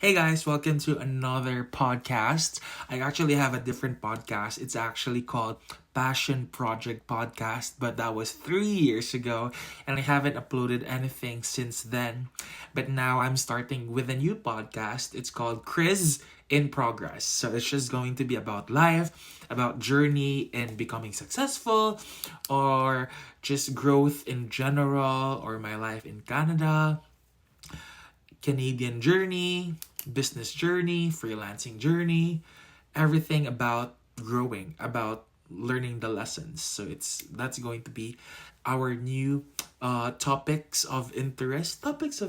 Hey guys, welcome to another podcast. I actually have a different podcast. It's actually called Passion Project Podcast, but that was 3 years ago and I haven't uploaded anything since then. But now I'm starting with a new podcast. It's called Chriz In Progress. So it's just going to be about life, about journey in becoming successful, or just growth in general, or my life in Canada, Canadian journey, business journey, freelancing journey, everything about growing, about learning the lessons. So that's going to be our new topics of interest. Topics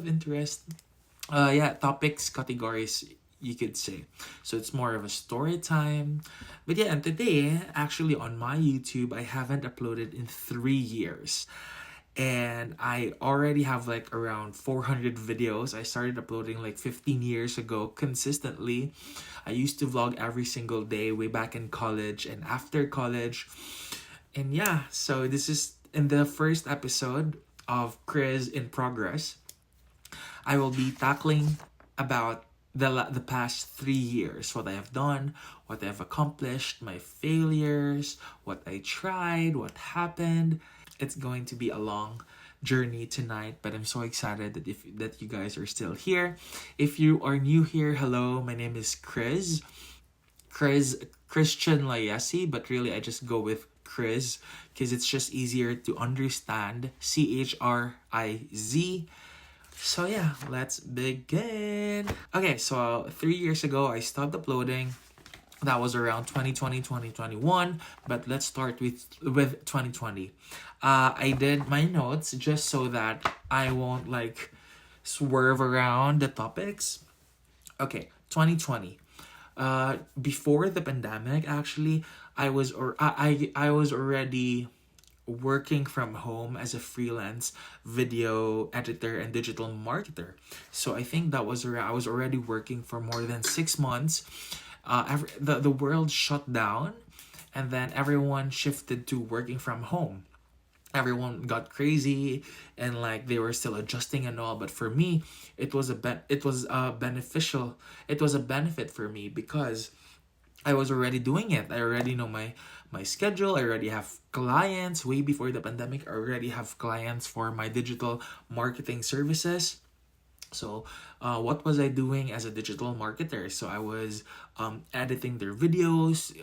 categories you could say. So it's more of a story time. But yeah, and today actually on my YouTube I haven't uploaded in 3 years and I already have like around 400 videos. I started uploading like 15 years ago consistently. I used to vlog every single day way back in college and after college. And yeah, so this is in the first episode of Chriz in Progress. I will be tackling about the past 3 years, what I have done, what I have accomplished, my failures, what I tried, what happened. It's going to be a long journey tonight, but I'm so excited that you guys are still here. If you are new here, hello, my name is Christian Layese, but really I just go with Chriz because it's just easier to understand. Chriz. So yeah, let's begin. Okay, so 3 years ago I stopped uploading. That was around 2020, 2021. But let's start with 2020. I did my notes just so that I won't like swerve around the topics. Okay, 2020. Before the pandemic, actually, I was already working from home as a freelance video editor and digital marketer. So I think that was around, I was already working for more than 6 months. The world shut down, and then everyone shifted to working from home. Everyone got crazy, and like they were still adjusting and all. But for me, it was beneficial. It was a benefit for me because I was already doing it. I already know my schedule. I already have clients way before the pandemic. I already have clients for my digital marketing services. So, what was I doing as a digital marketer? So I was editing their videos,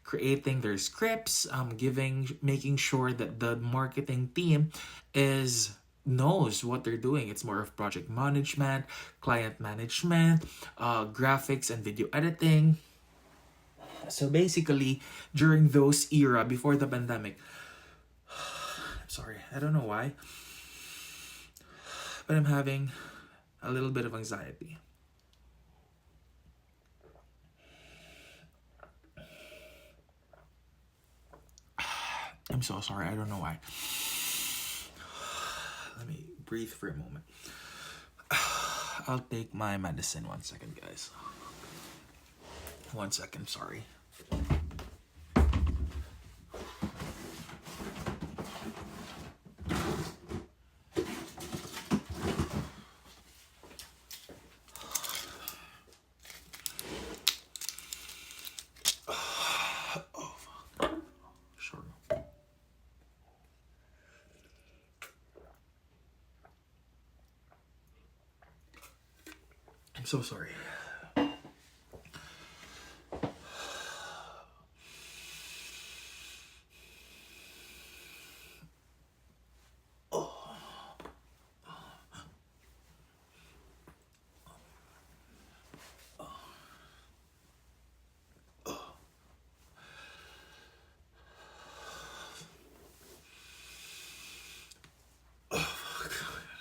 creating their scripts, making sure that the marketing team is knows what they're doing. It's more of project management, client management, graphics and video editing. So basically, during those era before the pandemic, sorry, I don't know why, but I'm having a little bit of anxiety. I'm so sorry, I don't know why. Let me breathe for a moment. I'll take my medicine 1 second, guys. 1 second, sorry. I'm so sorry.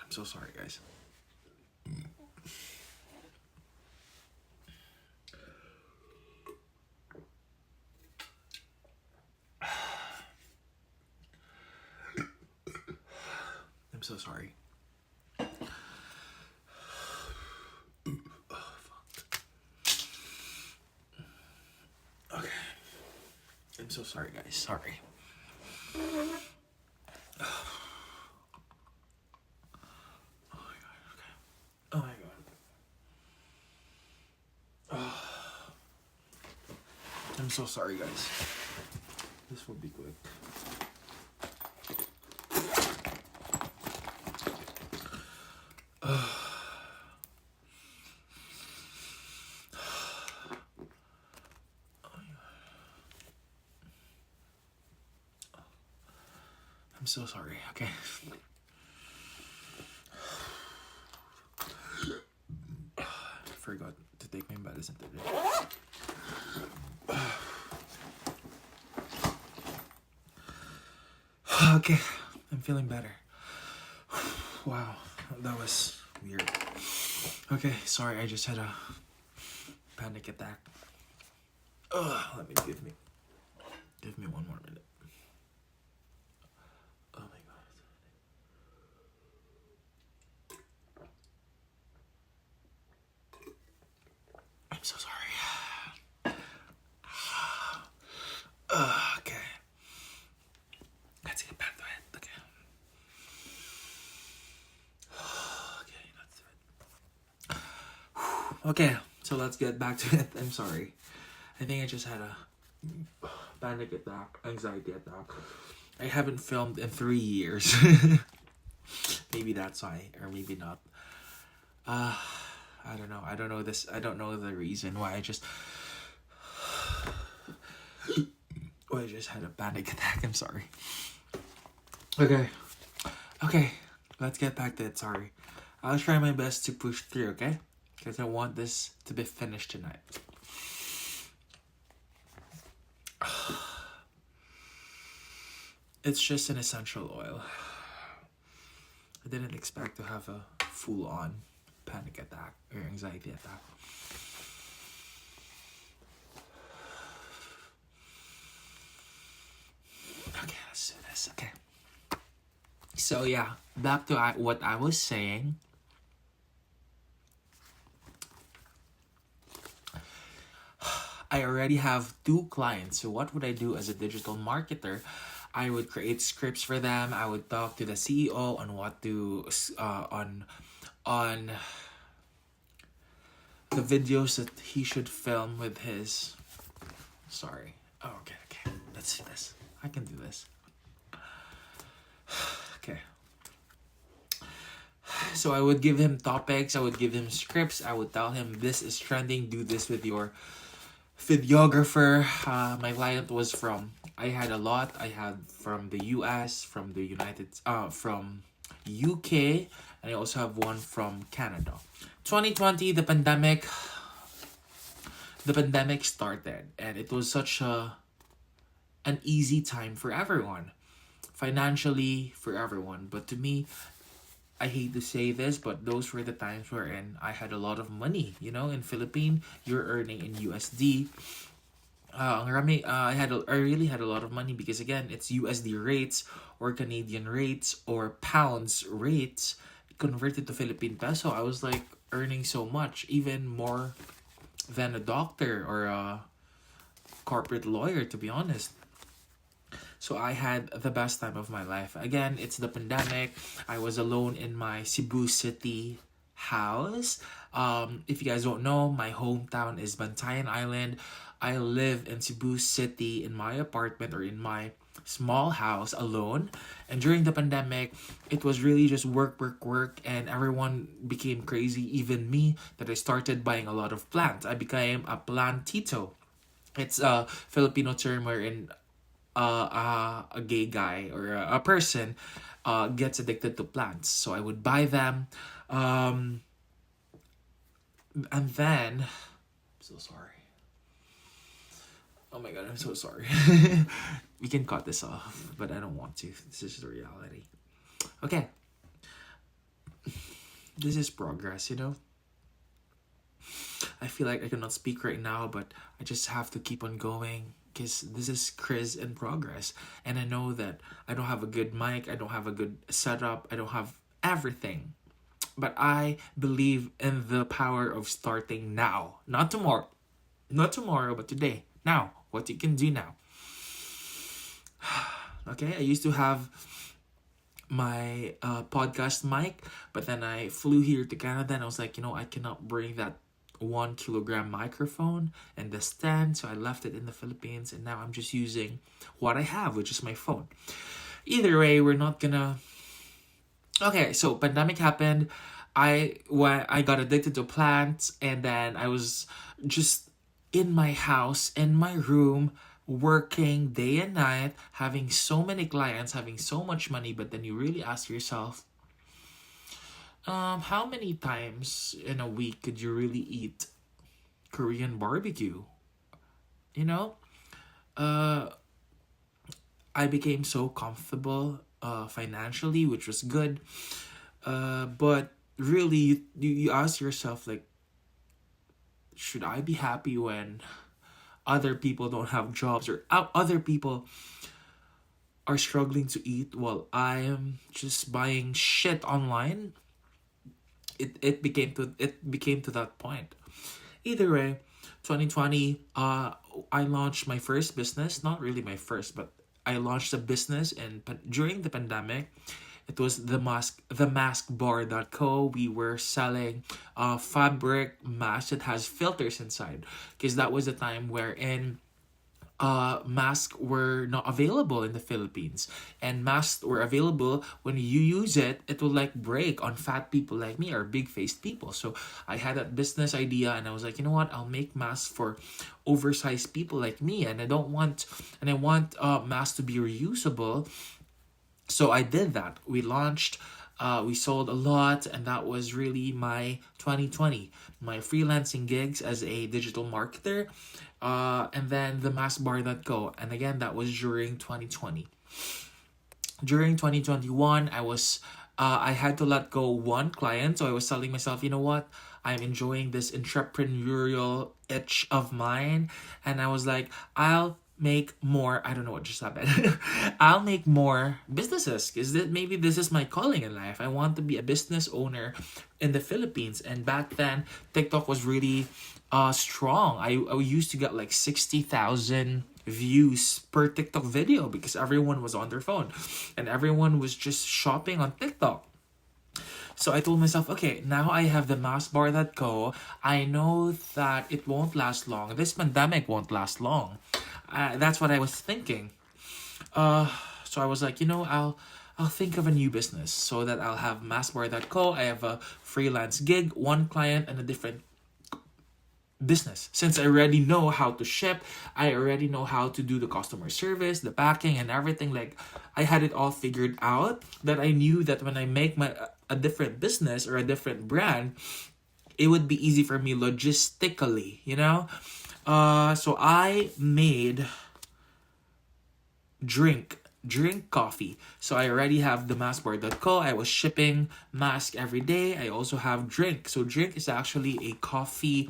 I'm so sorry, guys. I'm so sorry. Okay. I'm so sorry, guys. Sorry. Oh my god. I'm so sorry, guys. This will be quick. I'm so sorry. Okay. I forgot to take my medicine today. Okay, I'm feeling better. Wow, that was weird. Okay, sorry, I just had a panic attack. Let me give me one more minute. Oh my god. I'm so sorry. Okay. Let's get back to it. Okay. Okay, that's it. Okay, so let's get back to it. I'm sorry. I think I just had a panic attack, anxiety attack. I haven't filmed in 3 years. Maybe that's why, or maybe not. I don't know. I don't know the reason why. I just had a panic attack. I'm sorry. Okay, let's get back to it. Sorry. I'll try my best to push through, okay? Because I want this to be finished tonight. It's just an essential oil. I didn't expect to have a full-on panic attack or anxiety attack. Okay, let's do this. Okay. So yeah, back to what I was saying. I already have 2 clients. So what would I do as a digital marketer? I would create scripts for them. I would talk to the CEO on what to on the videos that he should film with his. Sorry. Oh, okay. Let's do this. I can do this. Okay. So I would give him topics. I would give him scripts. I would tell him this is trending. Do this with your videographer. My client was from. I had a lot. I had from the US, from the from UK, and I also have one from Canada. 2020, the pandemic started, and it was such an easy time for everyone, financially for everyone. But to me, I hate to say this, but those were the times wherein I had a lot of money. You know, in Philippines, you're earning in USD. I really had a lot of money because again, it's USD rates or Canadian rates or pounds rates converted to Philippine peso. I was like earning so much, even more than a doctor or a corporate lawyer, to be honest. So I had the best time of my life. Again, it's the pandemic. I was alone in my Cebu City house. If you guys don't know, my hometown is Bantayan Island. I live in Cebu City in my apartment or in my small house alone. And during the pandemic, it was really just work, and everyone became crazy, even me, that I started buying a lot of plants. I became a plantito. It's a Filipino term wherein a gay guy or a person gets addicted to plants. So I would buy them. And then, I'm so sorry. Oh my god, I'm so sorry. We can cut this off, but I don't want to. This is the reality. Okay. This is progress, you know? I feel like I cannot speak right now, but I just have to keep on going because this is Chriz In Progress. And I know that I don't have a good mic, I don't have a good setup, I don't have everything. But I believe in the power of starting now. Not tomorrow. Not tomorrow, but today. Now. What you can do now. Okay, I used to have my podcast mic, but then I flew here to Canada and I was like, I cannot bring that 1 kilogram microphone and the stand. So I left it in the Philippines, and now I'm just using what I have, which is my phone. Either way, we're not gonna. Okay, so pandemic happened. I got addicted to plants, and then I was just in my house, in my room, working day and night, having so many clients, having so much money. But then you really ask yourself, how many times in a week could you really eat Korean barbecue? You know, uh, I became so comfortable financially, which was good. But really, you ask yourself, like, should I be happy when other people don't have jobs, or other people are struggling to eat while I am just buying shit online? It became to that point. Either way, 2020, I launched my first business. Not really my first, but I launched a business, and during the pandemic, it was the mask bar.co. We were selling fabric mask that has filters inside, because that was the time wherein masks were not available in the Philippines. And masks were available when you use it, it will like break on fat people like me, or big faced people. So I had that business idea, and I was like, you know what? I'll make masks for oversized people like me, and I want masks to be reusable. So I did that. We sold a lot, and that was really my 2020, my freelancing gigs as a digital marketer, and then the maskbar.co. And again, that was during 2020. During 2021, I had to let go one client, so I was telling myself, you know what? I'm enjoying this entrepreneurial itch of mine, and I was like, I'll make more. I don't know what just happened. I'll make more businesses, because maybe this is my calling in life. I want to be a business owner in the Philippines. And back then, TikTok was really strong. I used to get like 60,000 views per TikTok video, because everyone was on their phone and everyone was just shopping on TikTok. So I told myself, okay, now I have the maskbar.co. I know that it won't last long. This pandemic won't last long. That's what I was thinking. So I was like, I'll think of a new business, so that I'll have maskbar.co. I have a freelance gig, one client, and a different business. Since I already know how to ship, I already know how to do the customer service, the packing, and everything. Like, I had it all figured out, that I knew that when I make a different business or a different brand, it would be easy for me logistically, So I made drink coffee. So I already have the maskbar.co. I was shipping mask every day. I also have drink. So drink is actually a coffee.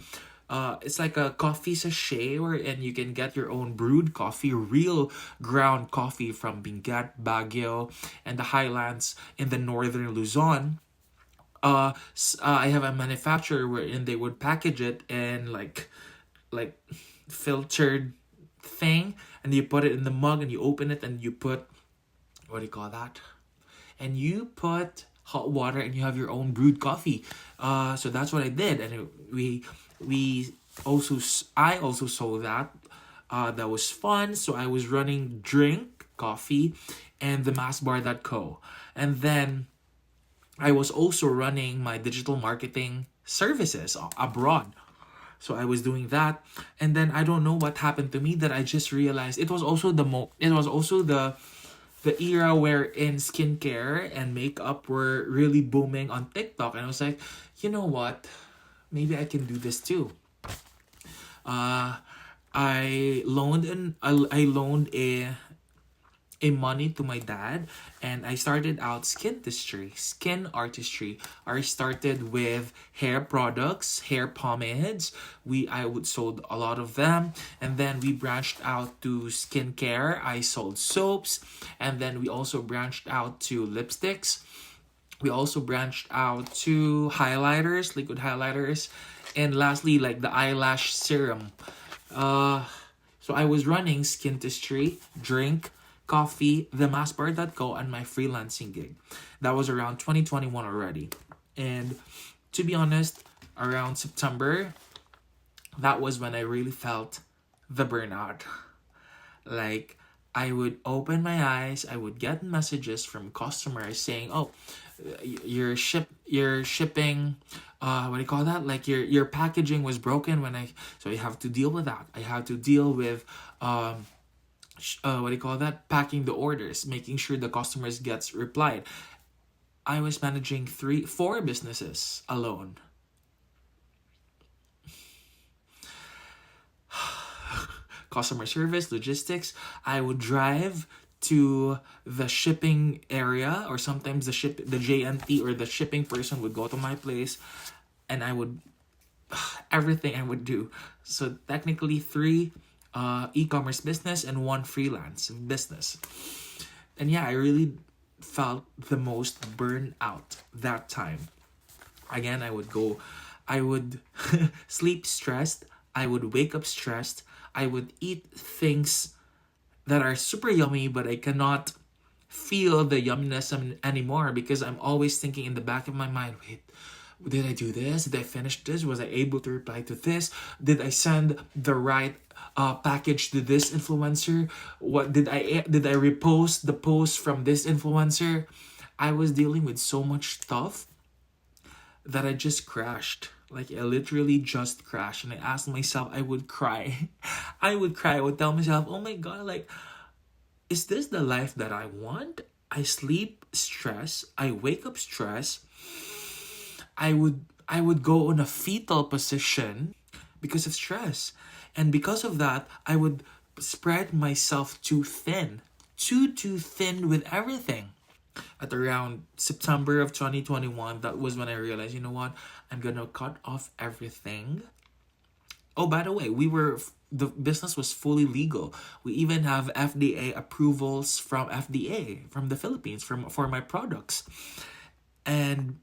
It's like a coffee sachet, and you can get your own brewed coffee, real ground coffee from Benguet, Baguio, and the highlands in the northern Luzon. I have a manufacturer wherein they would package it in like filtered thing, and you put it in the mug, and you open it, and you put, what do you call that? And you put hot water, and you have your own brewed coffee. So that's what I did, and I also sold that. That was fun. So I was running drink coffee and the maskbar.co, and then I was also running my digital marketing services abroad. So I was doing that, and then I don't know what happened to me, that I just realized it was also the era wherein skincare and makeup were really booming on TikTok, and I was like, you know what, maybe I can do this too. I loaned a money to my dad, and I started out skin artistry. I started with hair products, hair pomades. I would sold a lot of them, and then we branched out to skincare. I sold soaps, and then we also branched out to lipsticks. We also branched out to highlighters, liquid highlighters, and lastly, like the eyelash serum. So I was running skin artistry, drink, coffee, the maskbar.co, and my freelancing gig. That was around 2021 already. And to be honest, around September, that was when I really felt the burnout. Like, I would open my eyes, I would get messages from customers saying, "Oh, your shipping, what do you call that? Like your packaging was broken when I." So you have to deal with that. I have to deal with what do you call that? Packing the orders, making sure the customers gets replied. I was managing 4 businesses alone. Customer service, logistics. I would drive to the shipping area, or sometimes the JNT or the shipping person would go to my place, and I would everything I would do. So technically 3 e-commerce business and 1 freelance business. And yeah, I really felt the most burned out that time. Again, I would sleep stressed, I would wake up stressed, I would eat things that are super yummy, but I cannot feel the yumminess anymore because I'm always thinking in the back of my mind, wait, did I do this? Did I finish this? Was I able to reply to this? Did I send the right package to this influencer? What did I repost the post from this influencer? I was dealing with so much stuff that I just crashed. Like, I literally just crashed, and I asked myself, I would cry. I would cry. I would tell myself, oh my god, like, is this the life that I want? I sleep stress, I wake up stress. I would go in a fetal position because of stress. And because of that, I would spread myself too thin. Too thin with everything. At around September of 2021, that was when I realized, you know what? I'm gonna cut off everything. Oh, by the way, the business was fully legal. We even have FDA approvals from FDA from the Philippines for my products, and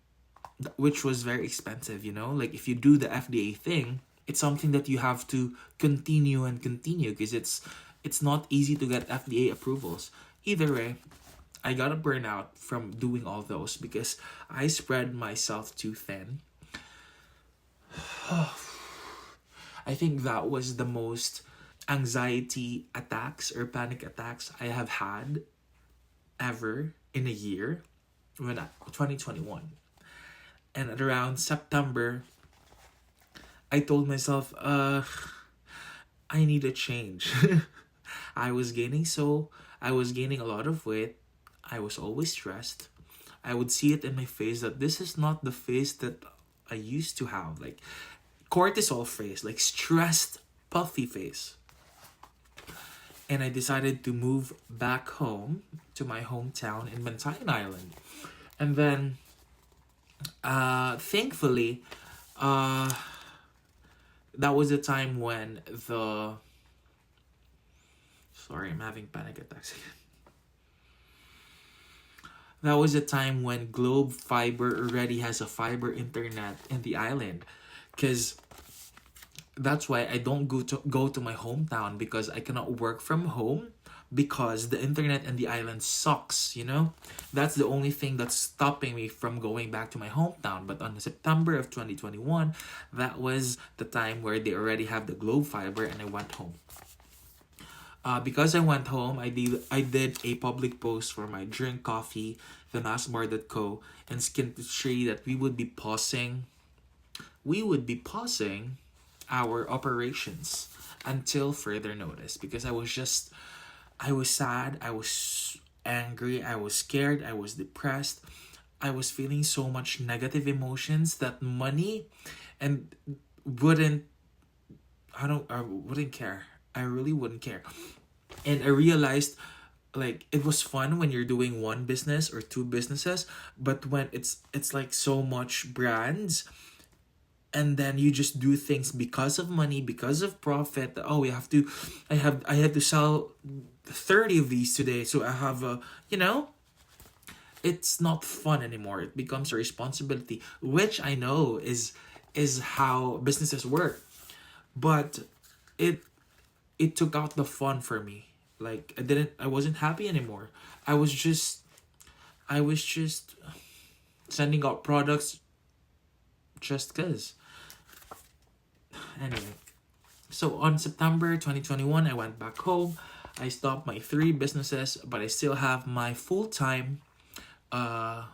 which was very expensive. Like, if you do the FDA thing, it's something that you have to continue and continue because it's not easy to get FDA approvals. Either way, I got a burnout from doing all those because I spread myself too thin. I think that was the most anxiety attacks or panic attacks I have had ever in a year 2021. And at around September, I told myself, I need a change. I was gaining a lot of weight. I was always stressed. I would see it in my face that this is not the face that I used to have. Like, cortisol face, like stressed, puffy face. And I decided to move back home to my hometown in Bantayan Island. And then, thankfully, that was the time when Sorry, I'm having panic attacks again. That was the time when Globe Fiber already has a fiber internet in the island. Because that's why I don't go to my hometown, because I cannot work from home because the internet in the island sucks. That's the only thing that's stopping me from going back to my hometown. But on September of 2021, that was the time where they already have the Globe Fiber, and I went home. Because I went home, I did a public post for my Drink Coffee, the Massbar.co, and Skin Tree that we would be pausing our operations until further notice, because I was sad, I was angry, I was scared, I was depressed. I was feeling so much negative emotions that money and I wouldn't care. I really wouldn't care. And I realized, like, it was fun when you're doing 1 business or 2 businesses, but when it's like so much brands, and then you just do things because of money, because of profit. Oh, I had to sell 30 of these today, so I have it's not fun anymore. It becomes a responsibility, which I know is how businesses work. But it took out the fun for me. Like, I wasn't happy anymore. I was just sending out products just cuz. Anyway, So on September 2021, I went back home. I stopped my three businesses, but I still have my full-time uh,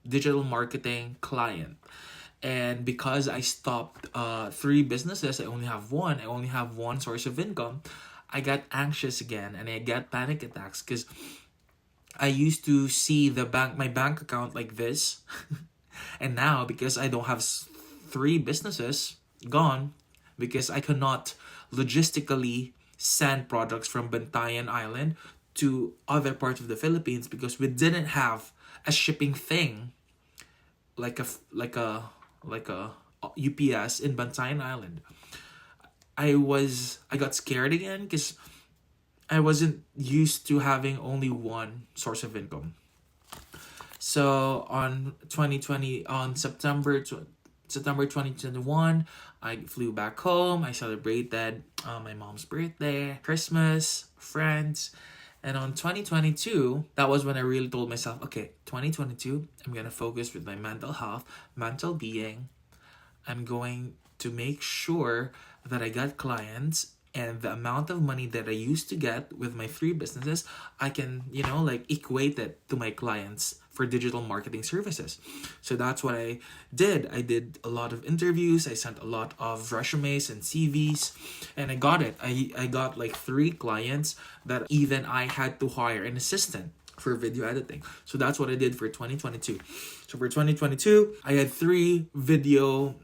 digital marketing client. And because I stopped three businesses, I only have one. I only have one source of income. I got anxious again, and I got panic attacks because I used to see my bank account like this, and now because I don't have three businesses gone, because I cannot logistically send products from Bantayan Island to other parts of the Philippines because we didn't have a shipping thing like a UPS in Bantayan Island. I got scared again because I wasn't used to having only one source of income. So on 2020 on September 2021, I flew back home. I celebrated my mom's birthday, Christmas, friends. And on 2022, that was when I really told myself, okay, 2022, I'm going to focus with my mental health, mental being. I'm going to make sure that I got clients, and the amount of money that I used to get with my three businesses, I can, equate it to my clients for digital marketing services. So that's what I did. I did a lot of interviews. I sent a lot of resumes and CVs, and I got it. I got like three clients that even I had to hire an assistant for video editing. So that's what I did for 2022. So for 2022, I had three video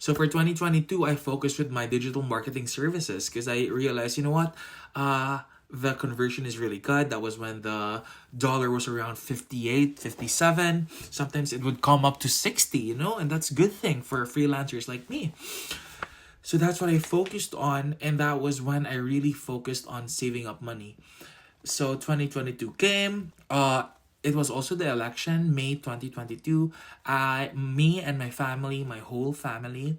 so for 2022, I focused with my digital marketing services because I realized, you know what? The conversion is really good. That was when the dollar was around 58, 57. Sometimes it would come up to 60, and that's a good thing for freelancers like me. So that's what I focused on, and that was when I really focused on saving up money. So 2022 came. It was also the election, May 2022. Me and my family, my whole family,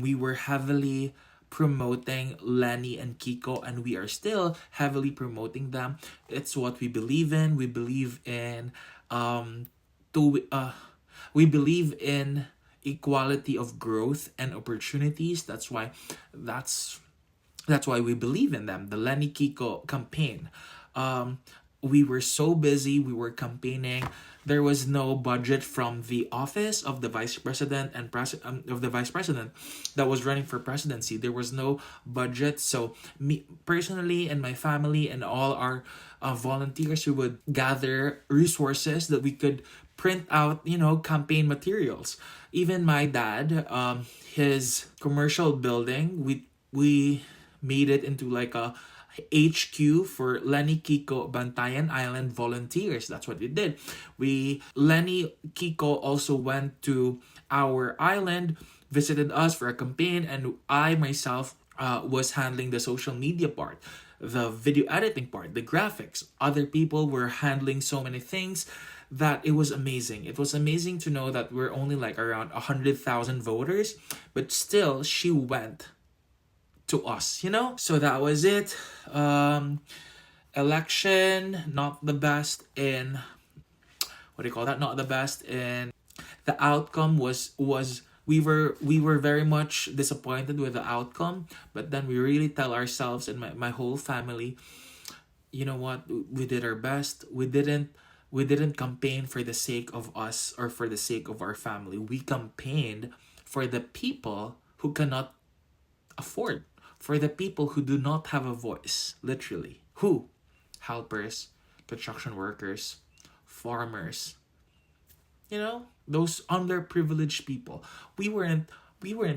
we were heavily promoting Lenny and Kiko, and we are still heavily promoting them. It's what we believe in. We believe in we believe in equality of growth and opportunities. That's why we believe in them. The Lenny Kiko campaign. We were so busy. We were campaigning. There was no budget from the office of the vice president and of the vice president that was running for presidency. There was no budget. So me personally and my family and all our volunteers, we would gather resources that we could print out, campaign materials. Even my dad, his commercial building, we made it into like a HQ for Lenny Kiko Bantayan Island volunteers. That's what we did. Lenny Kiko also went to our island, visited us for a campaign, and I myself was handling the social media part, the video editing part, the graphics. Other people were handling so many things that it was amazing. It was amazing to know that we're only like around 100,000 voters, but still she went to us, So that was it. Election, not the best in what do you call that? Not the best in the outcome was we were very much disappointed with the outcome, but then we really tell ourselves and my whole family, you know what? We did our best. We didn't campaign for the sake of us or for the sake of our family. We campaigned for the people who cannot afford, for the people who do not have a voice, literally. Who? Helpers, construction workers, farmers. Those underprivileged people. We weren't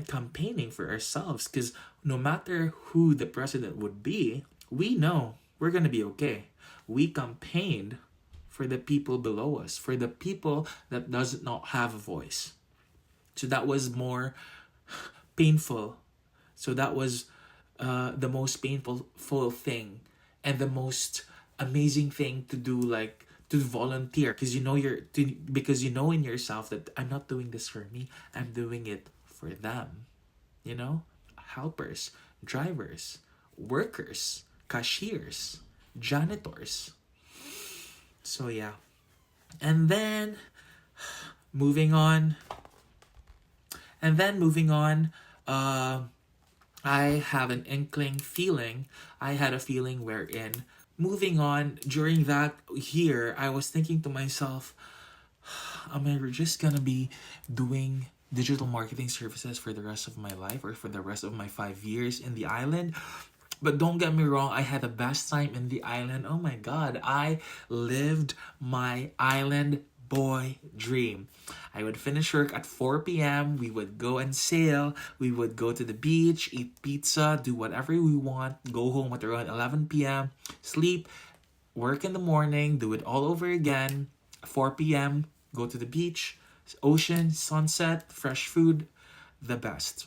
campaigning for ourselves because no matter who the president would be, we know we're gonna be okay. We campaigned for the people below us, for the people that does not have a voice. So that was more painful. So that was the most painful thing and the most amazing thing to do, like to volunteer, because you know in yourself that I'm not doing this for me, I'm doing it for them. Helpers, drivers, workers, cashiers, janitors. So yeah. And then moving on. I have an inkling feeling, I had a feeling wherein moving on during that year, I was thinking to myself, am I just gonna be doing digital marketing services for the rest of my life or for the rest of my 5 years in the island? But don't get me wrong, I had the best time in the island. Oh my god, I lived my island boy dream. I would finish work at 4 p.m. We would go and sail. We would go to the beach, eat pizza, do whatever we want, go home at around 11 p.m., sleep, work in the morning, do it all over again. 4 p.m., go to the beach, ocean, sunset, fresh food, the best.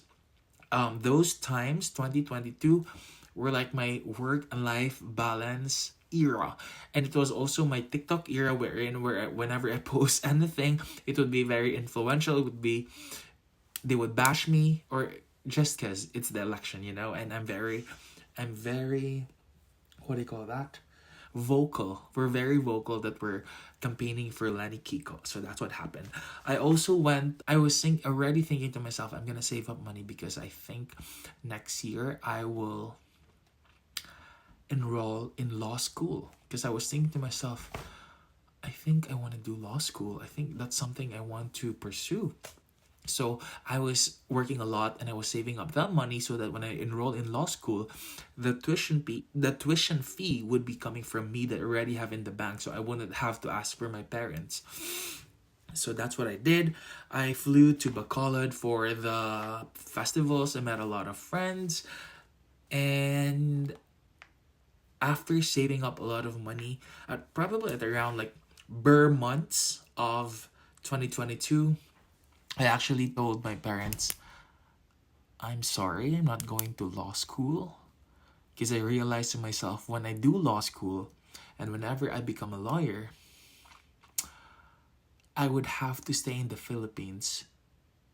Those times, 2022, were like my work and life balance era. And it was also my TikTok era wherein whenever I post anything, it would be very influential. It would be, they would bash me, or just because it's the election, and I'm very, what do you call that? Vocal. We're very vocal that we're campaigning for Lenny Kiko. So that's what happened. I was already thinking to myself, I'm gonna save up money because I think next year I will enroll in law school. Because I was thinking to myself, I think I want to do law school. I think that's something I want to pursue. So I was working a lot and I was saving up that money so that when I enroll in law school, the tuition fee would be coming from me that I already have in the bank, so I wouldn't have to ask for my parents. So that's what I did. I flew to Bacolod for the festivals. I met a lot of friends, and after saving up a lot of money, probably at around like months of 2022, I actually told my parents, I'm sorry, I'm not going to law school. Because I realized to myself, when I do law school and whenever I become a lawyer, I would have to stay in the Philippines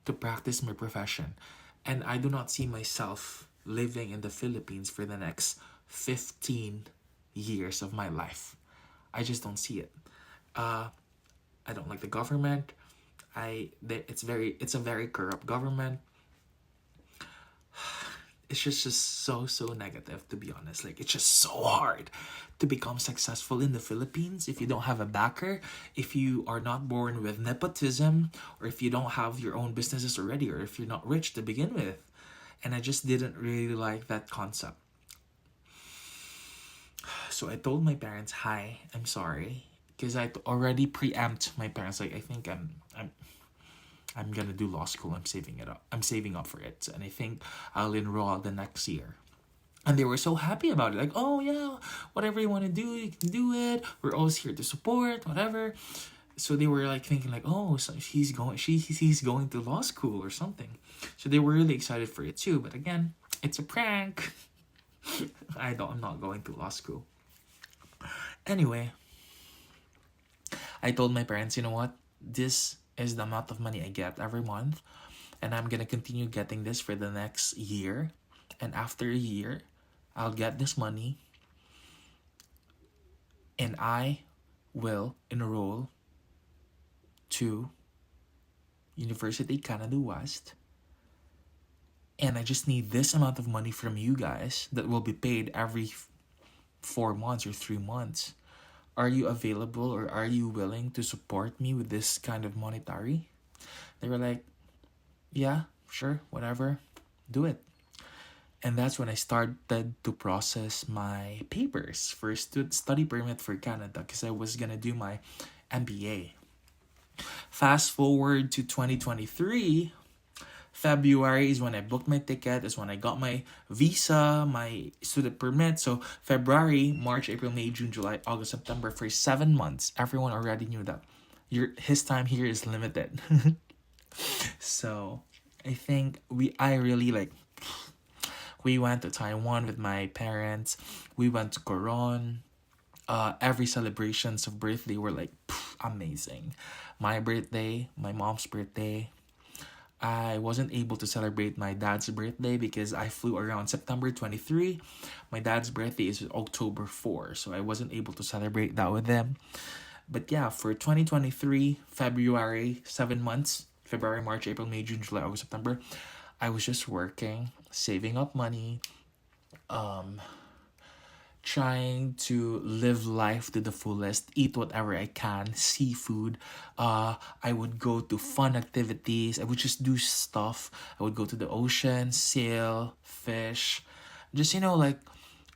to practice my profession. And I do not see myself living in the Philippines for the next 15 years of my life. I just don't see it. I don't like the government. It's a very corrupt government. It's just so negative, to be honest. Like, it's just so hard to become successful in the Philippines if you don't have a backer, if you are not born with nepotism, or if you don't have your own businesses already, or if you're not rich to begin with. And I just didn't really like that concept. So I told my parents, hi, I'm sorry, because I already preempt my parents. Like, I think I'm gonna do law school. I'm saving it up. I'm saving up for it, and I think I'll enroll the next year. And they were so happy about it. Like, oh yeah, whatever you want to do, you can do it. We're always here to support, whatever. So they were like thinking like, oh, so he's going to law school or something. So they were really excited for it too. But again, it's a prank. I'm not going to law school. Anyway, I told my parents, you know what? This is the amount of money I get every month, and I'm gonna continue getting this for the next year. And after a year, I'll get this money and I will enroll to University Canada West. And I just need this amount of money from you guys that will be paid every 4 months or 3 months. Are you available, or are you willing to support me with this kind of monetary? They were like, yeah, sure, whatever, do it. And that's when I started to process my papers for study permit for Canada, because I was gonna do my MBA. Fast forward to 2023, February is when I booked my ticket, is when I got my visa, my student permit. So February, March, April, May, June, July, August, September, for 7 months. Everyone already knew that his time here is limited. So I think I really like, we went to Taiwan with my parents. We went to Coron. Every celebrations of birthday were like amazing. My birthday, my mom's birthday, I wasn't able to celebrate my dad's birthday because I flew around September 23. My dad's birthday is October 4, so I wasn't able to celebrate that with them. But yeah, for 2023, February, 7 months, February, March, April, May, June, July, August, September, I was just working. saving up money, um, trying to live life to the fullest, eat whatever I can, seafood. I would go to fun activities. I would just do stuff. I would go to the ocean, sail, fish. Just, like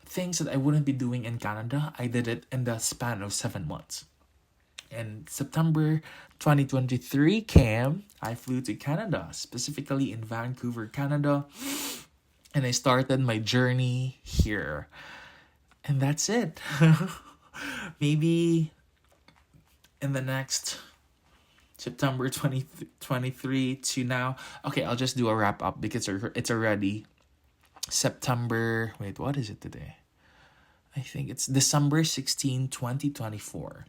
things that I wouldn't be doing in Canada. I did it in the span of 7 months. And September 2023 came, I flew to Canada, specifically in Vancouver, Canada. And I started my journey here. And that's it. Maybe in the next September 2023 to now. Okay, I'll just do a wrap up because it's already September. Wait, what is it today? I think it's December 16, 2024.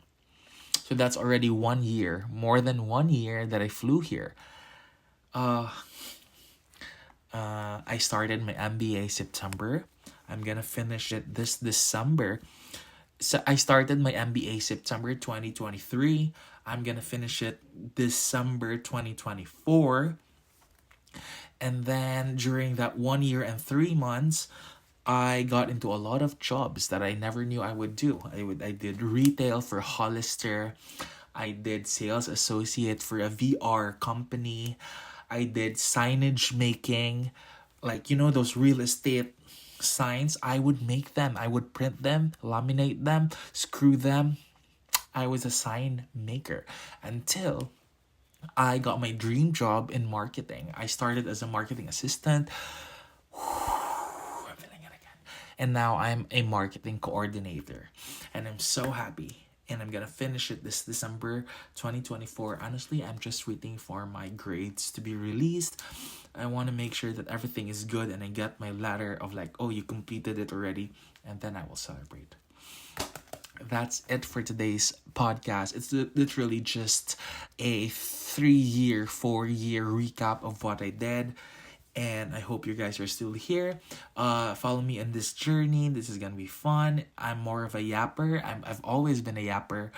So that's already 1 year, more than 1 year that I flew here. I started my MBA September. I'm gonna finish it this December. So I started my MBA September 2023. I'm gonna finish it December 2024. And then during that 1 year and 3 months, I got into a lot of jobs that I never knew I would do. I did retail for Hollister. I did sales associate for a VR company. I did signage making, like those real estate signs. I would make them. I would print them, laminate them, screw them. I was a sign maker until I got my dream job in marketing. I started as a marketing assistant. I'm feeling it again. And now I'm a marketing coordinator. And I'm so happy. And I'm gonna finish it this December 2024. Honestly, I'm just waiting for my grades to be released. I want to make sure that everything is good and I get my letter of like, oh, you completed it already. And then I will celebrate. That's it for today's podcast. It's literally just a 3-year, 4-year recap of what I did. And I hope you guys are still here. Follow me on this journey. This is gonna be fun. I'm more of a yapper. I've always been a yapper,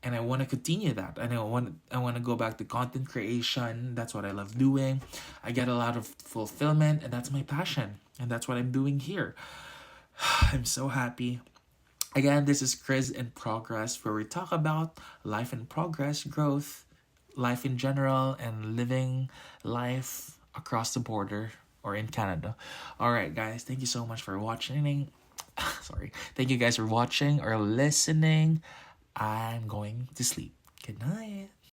and I want to continue that. And I want to go back to content creation. That's what I love doing. I get a lot of fulfillment, and that's my passion. And that's what I'm doing here. I'm so happy. Again, this is Chriz In Progress, where we talk about life in progress, growth, life in general, and living life across the border or in Canada. All right, guys, thank you so much for watching. Thank you guys for watching or listening. I'm going to sleep. Good night.